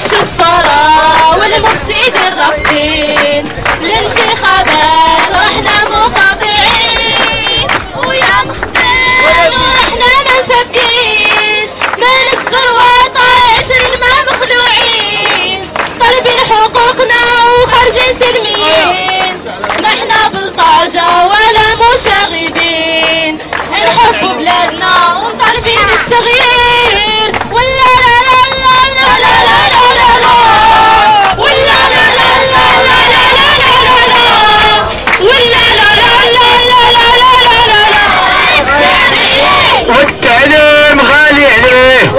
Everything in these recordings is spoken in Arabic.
الشفارة والمفسدين رافضين الانتخابات ورحنا مقاطعين ويا مخزن ورحنا ما نفكيش من الثروة طالعين ما مخلوعين طالبين حقوقنا وخارجين سلميين ما احنا بلطاجة ولا مشاغبين نحب بلادنا وطالبين بالتغيير ولا لا لا لا لا لا لا لا لا ولا لا لا لا لا لا لا لا ولا لا لا لا لا لا لا والتعليم غالي عليه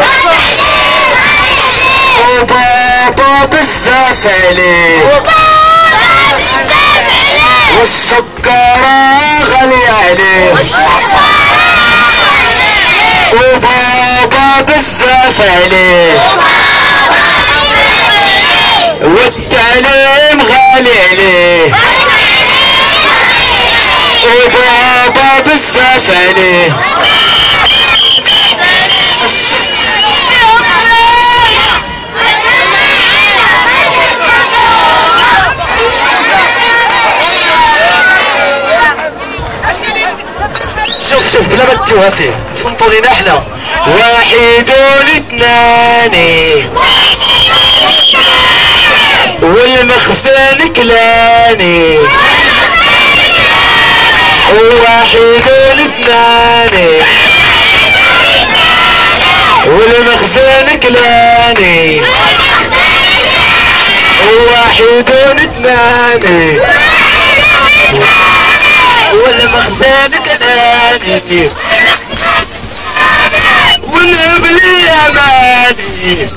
وبابا بزاف عليه والسكرة غالية عليه وبابا بزاف عليه والتعليم غالي عليه وبابا بزاف عليه شوف بلا ما تجوها فيه فهمتوا لينا احنا واحد واثنان والمخزن كلاني واحد واثنان والمخزن كلاني واحد واثنان والمخزن كلاني ونبلي اماني